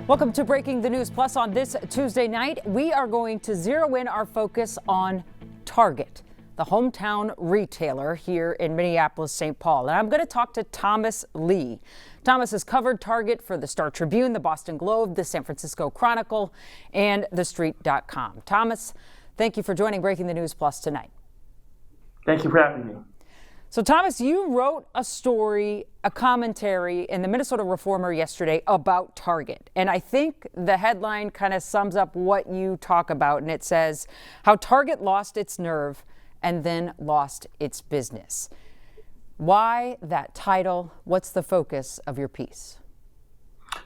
Welcome to Breaking the News Plus. On this Tuesday night, we are going to zero in our focus on Target, the hometown retailer here in Minneapolis, St. Paul. And I'm going to talk to Thomas Lee. Thomas has covered Target for the Star Tribune, the Boston Globe, the San Francisco Chronicle, and TheStreet.com. Thomas, thank you for joining Breaking the News Plus tonight. Thank you for having me. So, Thomas, you wrote a story, a commentary in the Minnesota Reformer yesterday about Target. And I think the headline kind of sums up what you talk about. And it says how Target lost its nerve and then lost its business. Why that title? What's the focus of your piece?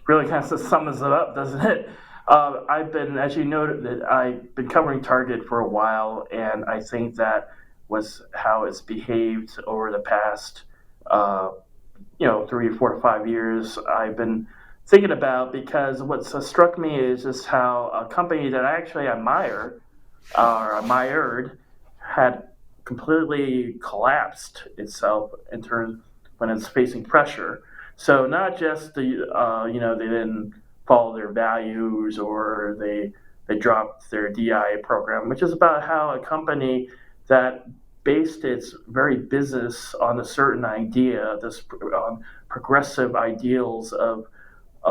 Really kind of sums it up, doesn't it? I've been, as you noted, I've been covering Target for a while, and I think that was how it's behaved over the past, 3, 4, 5 years. I've been thinking about, because what struck me is just how a company that I actually admired had completely collapsed itself in terms when it's facing pressure. So not just they didn't follow their values, or they dropped their DI program, which is about how a company that based its very business on a certain idea, this progressive ideals of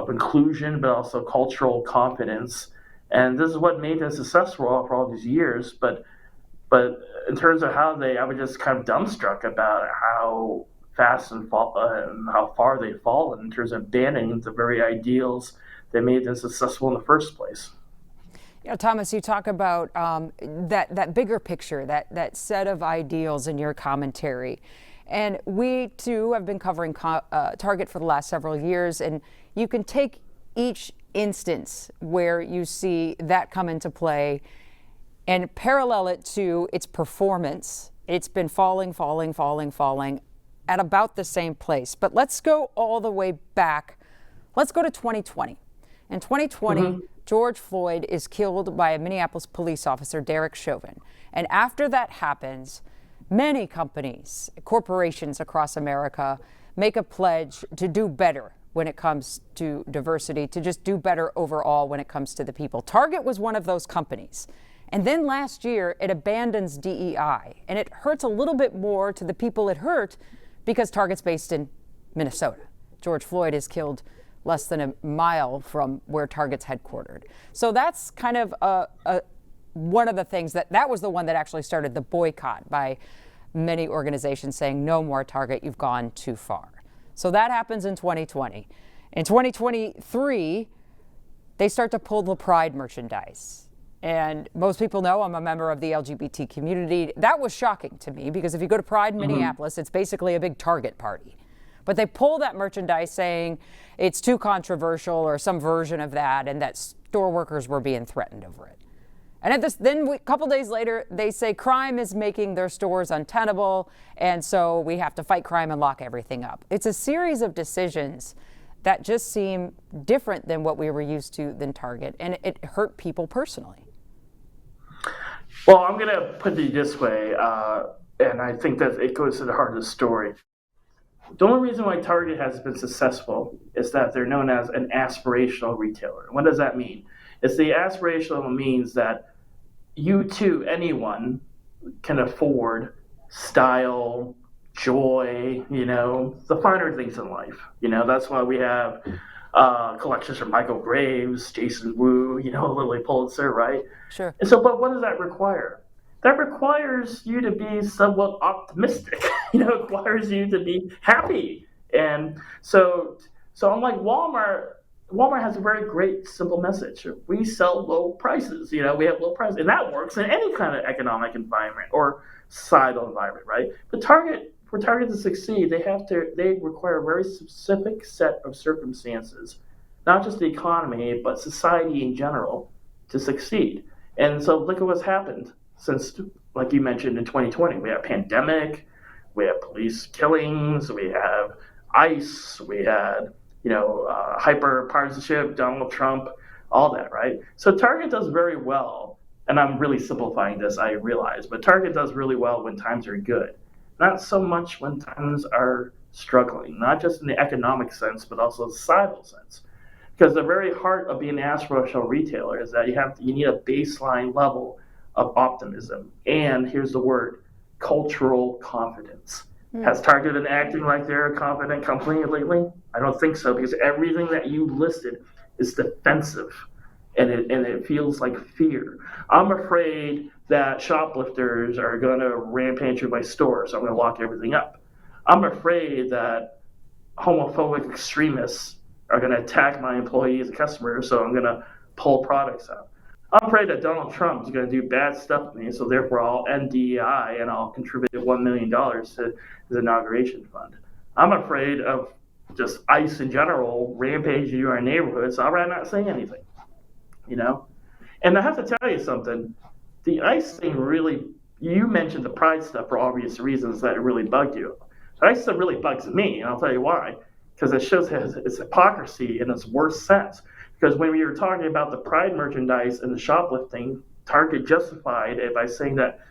inclusion, but also cultural confidence. And this is what made them successful for all these years. But in terms of how I was just kind of dumbstruck about how fast and how far they've fallen in terms of abandoning the very ideals that made them successful in the first place. Thomas, you talk about that bigger picture, that set of ideals in your commentary. And we, too, have been covering Target for the last several years. And you can take each instance where you see that come into play and parallel it to its performance. It's been falling at about the same place. But let's go all the way back. Let's go to 2020. In 2020, George Floyd is killed by a Minneapolis police officer, Derek Chauvin. And after that happens, many companies, corporations across America make a pledge to do better when it comes to diversity, to just do better overall when it comes to the people. Target was one of those companies. And then last year, it abandons DEI. And it hurts a little bit more to the people it hurt because Target's based in Minnesota. George Floyd is killed less than a mile from where Target's headquartered. So that's kind of one of the things that was the one that actually started the boycott by many organizations saying, no more Target, you've gone too far. So that happens in 2020. In 2023, they start to pull the Pride merchandise. And most people know I'm a member of the LGBT community. That was shocking to me, because if you go to Pride in Minneapolis, it's basically a big Target party. But they pull that merchandise saying it's too controversial, or some version of that, and that store workers were being threatened over it. And then a couple days later, they say crime is making their stores untenable, and so we have to fight crime and lock everything up. It's a series of decisions that just seem different than what we were used to than Target, and it hurt people personally. Well, I'm going to put it this way, and I think that it goes to the heart of the story. The only reason why Target has been successful is that they're known as an aspirational retailer. What does that mean? It's the aspirational means that you too, anyone, can afford style, joy, the finer things in life. That's why we have collections from Michael Graves, Jason Wu, Lily Pulitzer, right? Sure. And so, but what does that require? That requires you to be somewhat optimistic. It requires you to be happy. And so unlike Walmart has a very great, simple message. We sell low prices. We have low prices. And that works in any kind of economic environment or societal environment, right? But for Target to succeed, they require a very specific set of circumstances, not just the economy, but society in general, to succeed. And so look at what's happened since, like you mentioned, in 2020. We have pandemic, we have police killings, we have ICE, we had, hyper partisanship, Donald Trump, all that, right? So Target does very well, and I'm really simplifying this, I realize, but Target does really well when times are good. Not so much when times are struggling, not just in the economic sense, but also the societal sense. Because the very heart of being an aspirational retailer is that you need a baseline level of optimism. And here's the word, cultural confidence. Has Target been acting like they're a confident company lately? I don't think so, because everything that you listed is defensive, and it feels like fear. I'm afraid that shoplifters are going to rampage through my store, so I'm going to lock everything up. I'm afraid that homophobic extremists are going to attack my employees and customers, so I'm going to pull products out. I'm afraid that Donald Trump is going to do bad stuff to me, so therefore I'll end DEI and I'll contribute $1 million to his inauguration fund. I'm afraid of just ICE in general rampaging through our neighborhood, so I'd rather not say anything, you know? And I have to tell you something, the ICE thing really, you mentioned the pride stuff for obvious reasons that it really bugged you. The ICE stuff really bugs me, and I'll tell you why. Because it shows its hypocrisy in its worst sense. Because when we were talking about the pride merchandise and the shoplifting, Target justified it by saying that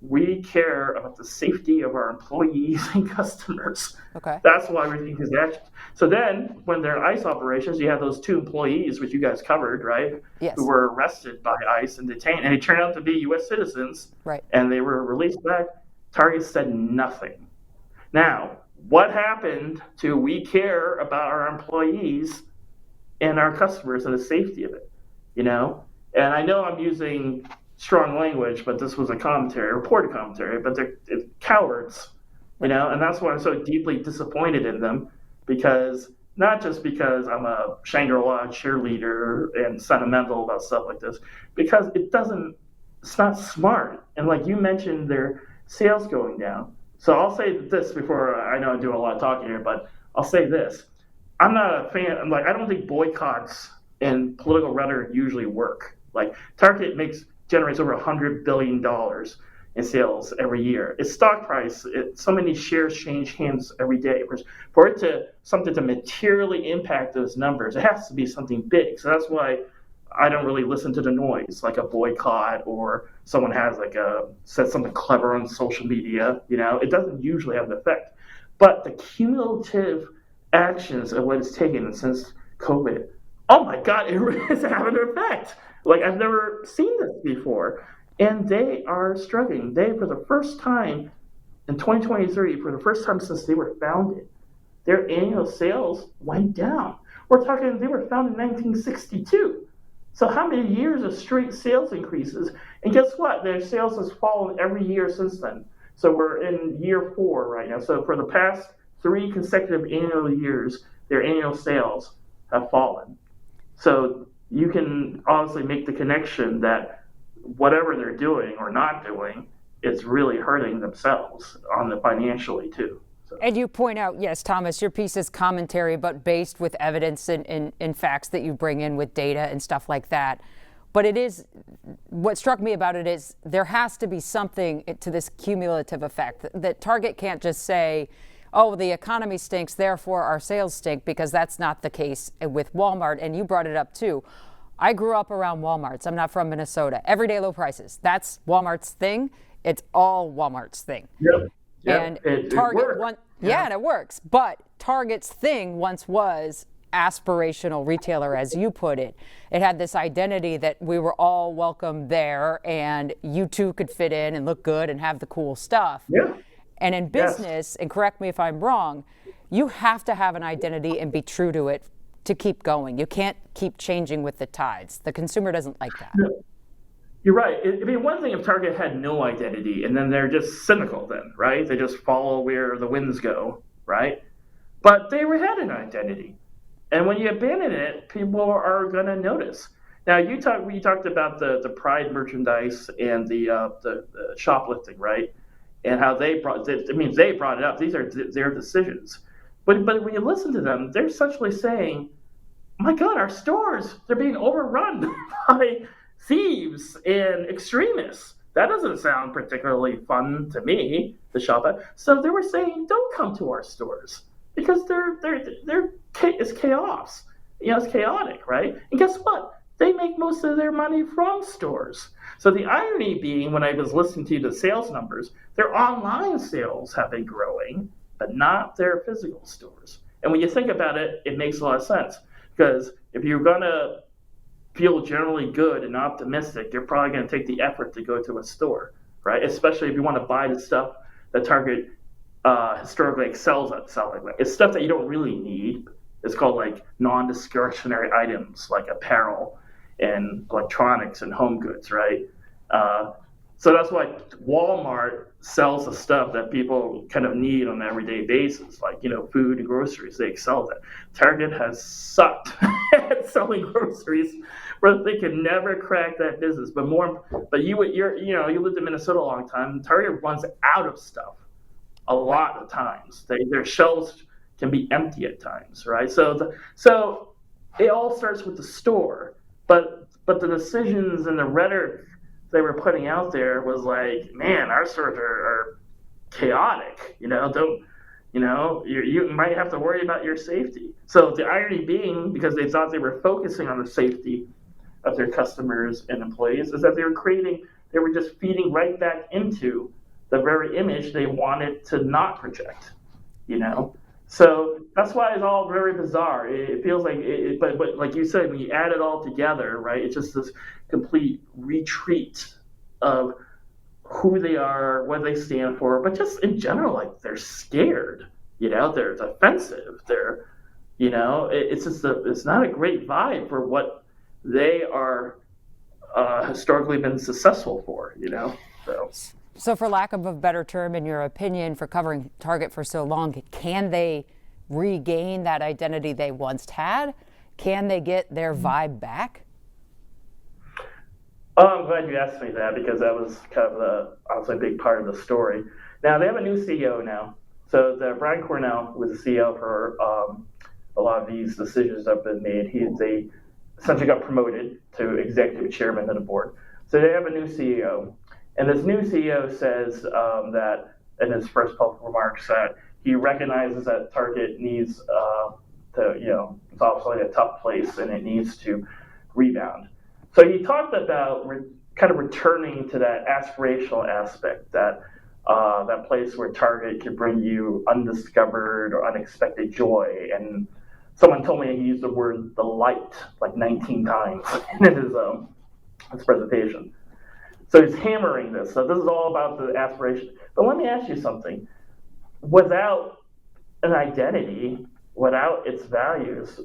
we care about the safety of our employees and customers. Okay. That's why we're taking these actions. So then, when they're ICE operations, you have those 2 employees, which you guys covered, right? Yes. Who were arrested by ICE and detained. And they turned out to be U.S. citizens. Right. And they were released back. Target said nothing. Now, what happened to we care about our employees and our customers and the safety of it, you know? And I know I'm using strong language, but this was a commentary, a reported commentary, but they're cowards, you know? And that's why I'm so deeply disappointed in them, because not just because I'm a Shangri-La cheerleader and sentimental about stuff like this, because it's not smart. And like you mentioned, their sales going down. So I'll say this before, I know I'm doing a lot of talking here, but I'll say this. I'm not a fan, I don't think boycotts and political rhetoric usually work. Like Target generates over $100 billion in sales every year. Its stock price, so many shares change hands every day. For it something to materially impact those numbers, it has to be something big. So that's why I don't really listen to the noise, like a boycott or someone said something clever on social media. You know, it doesn't usually have an effect. But the cumulative actions of what it's taken since COVID, oh my God, it is having an effect. Like I've never seen this before. And they are struggling. They, for the first time in 2023, for the first time since they were founded, their annual sales went down. We're talking, they were founded in 1962. So how many years of straight sales increases? And guess what? Their sales has fallen every year since then. So we're in year 4 right now. So for the past 3 consecutive annual years, their annual sales have fallen. So you can honestly make the connection that whatever they're doing or not doing is really hurting themselves financially too. So. And you point out, yes, Thomas, your piece is commentary, but based with evidence and facts that you bring in with data and stuff like that. But what struck me about it is there has to be something to this cumulative effect that Target can't just say, oh, the economy stinks, therefore our sales stink, because that's not the case with Walmart. And you brought it up too. I grew up around Walmarts. I'm not from Minnesota. Everyday low prices. That's Walmart's thing. It's all Walmart's thing. Yep. And Target, and it works. But Target's thing once was aspirational retailer, as you put it. It had this identity that we were all welcome there, and you too could fit in and look good and have the cool stuff. Yeah. And in business, and correct me if I'm wrong, you have to have an identity and be true to it to keep going. You can't keep changing with the tides. The consumer doesn't like that. No. You're right. I mean, one thing if Target had no identity and then they're just cynical then, right? They just follow where the winds go, right? But they had an identity. And when you abandon it, people are going to notice. Now, we talked about the pride merchandise and the shoplifting, right? And how they brought it up. These are their decisions. But when you listen to them, they're essentially saying, my God, our stores, they're being overrun by thieves and extremists. That doesn't sound particularly fun to me to shop at. So they were saying, don't come to our stores because it's chaos. You know, it's chaotic, right? And guess what? They make most of their money from stores. So the irony being, when I was listening to the sales numbers, their online sales have been growing, but not their physical stores. And when you think about it, it makes a lot of sense. Because if you're gonna feel generally good and optimistic, you're probably going to take the effort to go to a store, right? Especially if you want to buy the stuff that Target historically excels at selling. Like, it's stuff that you don't really need. It's called like non-discretionary items like apparel and electronics and home goods, right? So that's why Walmart sells the stuff that people kind of need on an everyday basis, like, food and groceries. They excel at. Target has sucked at selling groceries, but they can never crack that business. But you lived in Minnesota a long time. Target runs out of stuff a lot of times. Their shelves can be empty at times, right? So it all starts with the store, but the decisions and the rhetoric they were putting out there was like, man, our stores are chaotic. You might have to worry about your safety. So the irony being, because they thought they were focusing on the safety of their customers and employees, is that they were just feeding right back into the very image they wanted to not project. So that's why it's all very bizarre. It feels like, but like you said, when you add it all together, right, it's just this complete retreat of who they are, what they stand for, but just in general, like they're scared. They're defensive. It's not a great vibe for what they are historically been successful for. So for lack of a better term, in your opinion, for covering Target for so long, can they regain that identity they once had? Can they get their vibe back? Oh, I'm glad you asked me that, because that was kind of obviously a big part of the story. Now, they have a new CEO now. So Brian Cornell was the CEO for a lot of these decisions that have been made. They essentially got promoted to executive chairman of the board. So they have a new CEO. And this new CEO says that, in his first public remarks, that he recognizes that Target needs it's obviously a tough place and it needs to rebound. So he talked about kind of returning to that aspirational aspect, that place where Target can bring you undiscovered or unexpected joy. And someone told me he used the word "delight" like 19 times in his presentation. So he's hammering this. So this is all about the aspiration. But let me ask you something. Without an identity, without its values,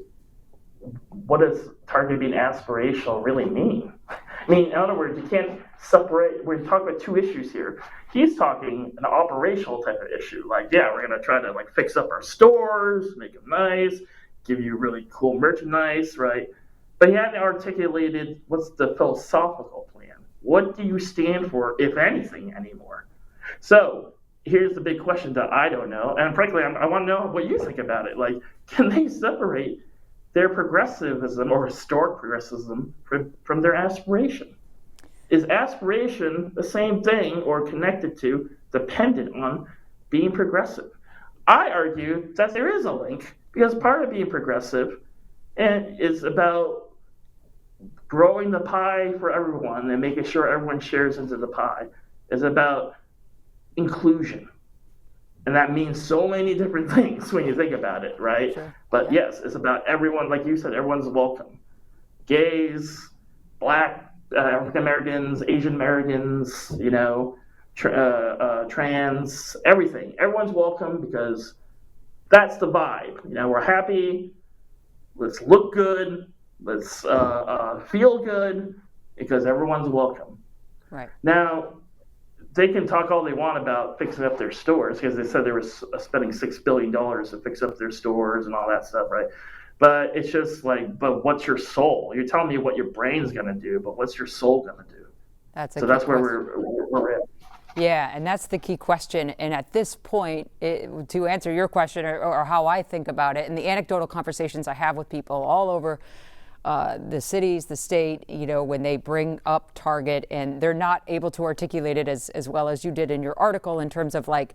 what does Target being aspirational really mean? I mean, in other words, you can't separate. We're talking about two issues here. He's talking an operational type of issue. Like, yeah, we're going to try to fix up our stores, make them nice, give you really cool merchandise, right? But he hadn't articulated what's the philosophical plan. What do you stand for, if anything, anymore? So here's the big question that I don't know, and frankly, I want to know what you think about it. Like, can they separate their progressivism or historic progressivism from their aspiration? Is aspiration the same thing, or connected to, dependent on being progressive? I argue that there is a link, because part of being progressive is about growing the pie for everyone and making sure everyone shares into the pie. Is about inclusion. And that means so many different things when you think about it, right? Sure. But yes, it's about everyone, like you said, everyone's welcome. Gays, Black, African Americans, Asian Americans, trans, everything. Everyone's welcome, because that's the vibe. We're happy. Let's look good. Let's feel good, because everyone's welcome. Right. Now, they can talk all they want about fixing up their stores, because they said they were spending $6 billion to fix up their stores and all that stuff, right? But it's just like, but what's your soul? You're telling me what your brain's going to do, but what's your soul going to do? That's where we're at. Yeah, and that's the key question. And at this point, to answer your question, or how I think about it, and the anecdotal conversations I have with people all over the cities, the state, when they bring up Target and they're not able to articulate it as well as you did in your article, in terms of like,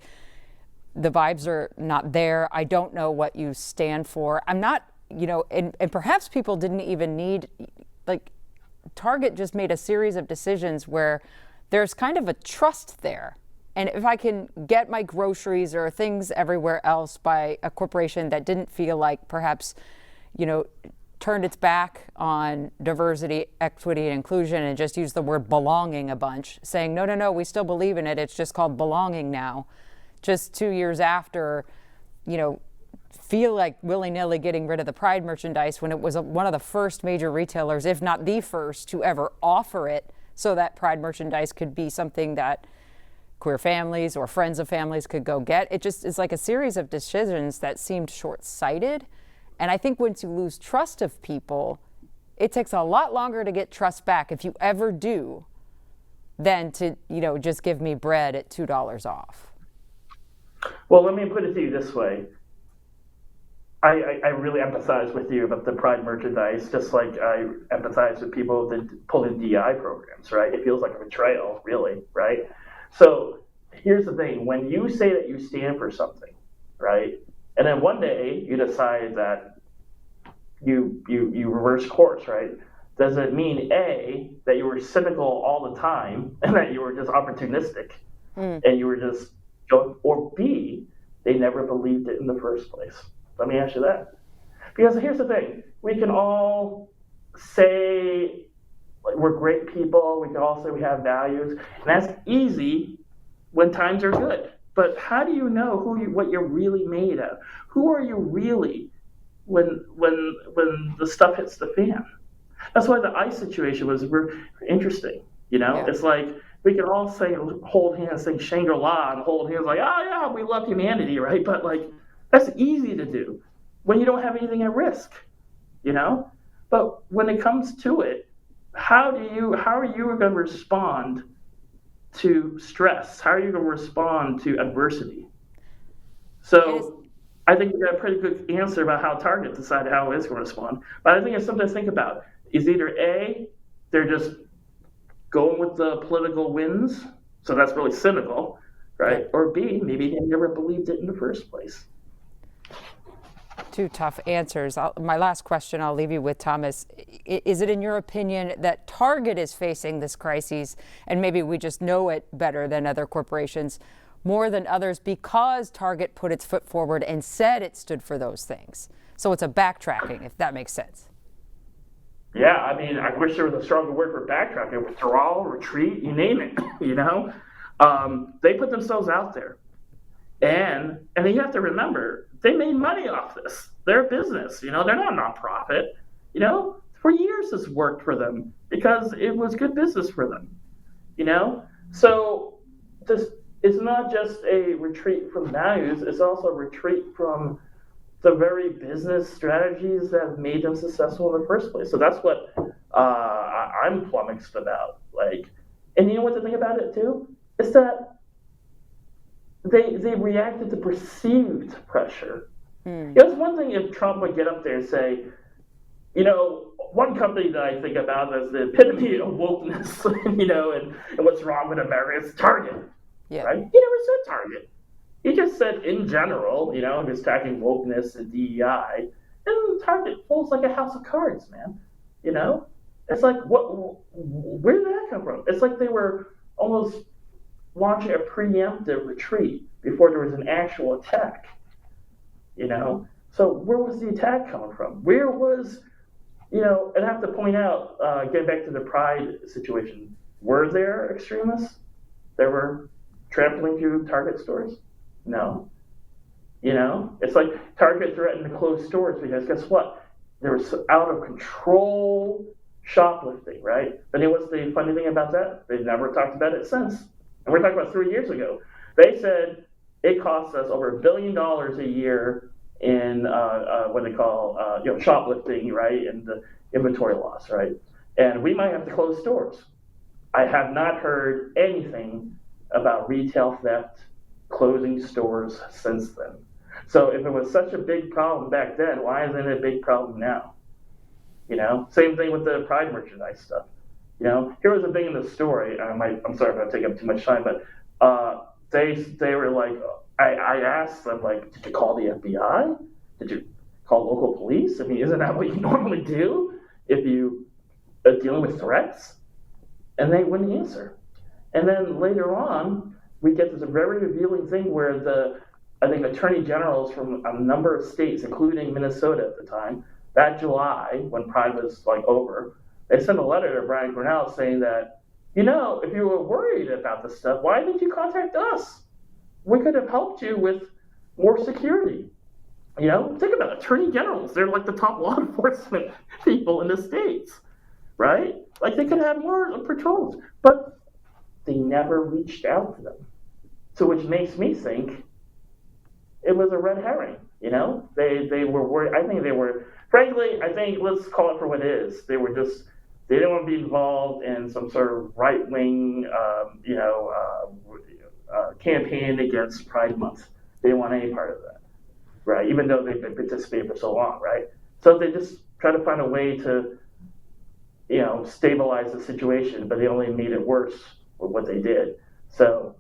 the vibes are not there. I don't know what you stand for. I'm not, and perhaps people didn't even need, like, Target just made a series of decisions where there's kind of a trust there. And if I can get my groceries or things everywhere else by a corporation that didn't feel like perhaps, turned its back on diversity, equity, and inclusion and just used the word belonging a bunch, saying, no, no, no, we still believe in it. It's just called belonging now. Just 2 years after, feel like willy-nilly getting rid of the Pride merchandise when it was one of the first major retailers, if not the first, to ever offer it so that Pride merchandise could be something that queer families or friends of families could go get. It just is like a series of decisions that seemed short-sighted. And I think once you lose trust of people, it takes a lot longer to get trust back, if you ever do, than to, just give me bread at $2 off. Well, let me put it to you this way. I really empathize with you about the Pride merchandise, just like I empathize with people that pull in DI programs, right? It feels like a betrayal, really, right? So here's the thing. When you say that you stand for something, right, and then one day you decide that you reverse course, right, does it mean, A, that you were cynical all the time and that you were just opportunistic and you were just going, or B, they never believed it in the first place? Let me ask you that. Because here's the thing. We can all say we're great people. We can all say we have values. And that's easy when times are good. But how do you know what you're really made of? Who are you really when the stuff hits the fan? That's why the ICE situation was interesting. Yeah. It's like we can all say, hold hands, sing Shangri-La, and hold hands like, oh yeah, we love humanity, right? But that's easy to do when you don't have anything at risk, But when it comes to it, how are you going to respond to stress? How are you going to respond to adversity? So I think we got a pretty good answer about how Target decided how it's going to respond. But I think it's something to think about. Is either A, they're just going with the political winds, so that's really cynical, right? Or B, maybe they never believed it in the first place. Two tough answers. My last question I'll leave you with, Thomas. Is it in your opinion that Target is facing this crisis, and maybe we just know it better than other corporations, more than others, because Target put its foot forward and said it stood for those things? So it's a backtracking, if that makes sense. Yeah, I mean, I wish there was a stronger word for backtracking. Withdrawal, retreat, you name it, They put themselves out there. And you have to remember, they made money off this. They're a business, they're not a nonprofit. For years this worked for them because it was good business for them, So this is not just a retreat from values, it's also a retreat from the very business strategies that have made them successful in the first place. So that's what I'm flummoxed about. And you know what the thing about it too? Is that they reacted to perceived pressure. It's one thing if Trump would get up there and say, one company that I think about as the epitome of wokeness, and what's wrong with America is Target. Yeah. Right? He never said Target. He just said in general, he was attacking wokeness and DEI, and Target falls like a house of cards, man. It's like, where did that come from? It's like they were almost launching a preemptive retreat before there was an actual attack. So where was the attack coming from? Where was, and I have to point out, getting back to the Pride situation, were there extremists that were trampling through Target stores? No. It's like Target threatened to close stores because guess what? There was out of control shoplifting, right? But what's the funny thing about that? They've never talked about it since. And we're talking about 3 years ago. They said it costs us over $1 billion a year in what they call shoplifting, right, and the inventory loss, right? And we might have to close stores. I have not heard anything about retail theft, closing stores since then. So if it was such a big problem back then, why isn't it a big problem now? Same thing with the Pride merchandise stuff. Here was a thing in the story. I'm sorry if I take up too much time, but they were like, I asked them, did you call the FBI? Did you call local police? I mean, isn't that what you normally do if you are dealing with threats? And they wouldn't answer. And then later on, we get this very revealing thing where I think attorney generals from a number of states, including Minnesota at the time, that July, when Pride was like over, they sent a letter to Brian Cornell saying that, if you were worried about this stuff, why didn't you contact us? We could have helped you with more security. Think about it. Attorney generals. They're like the top law enforcement people in the states, right? Like they could have more patrols, but they never reached out to them. So which makes me think it was a red herring. They were worried. I think they were, frankly, let's call it for what it is. They didn't want to be involved in some sort of right-wing, campaign against Pride Month. They didn't want any part of that, right? Even though they've been participating for so long, right? So they just try to find a way to, stabilize the situation, but they only made it worse with what they did. So,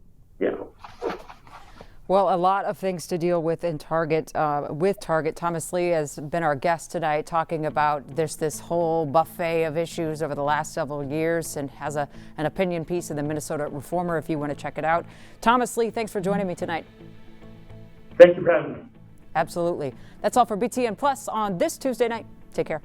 Well, a lot of things to deal with in Target. With Target, Thomas Lee has been our guest tonight, talking about this whole buffet of issues over the last several years, and has an opinion piece in the Minnesota Reformer if you want to check it out. Thomas Lee, thanks for joining me tonight. Thank you for having me. Absolutely. That's all for BTN Plus on this Tuesday night. Take care.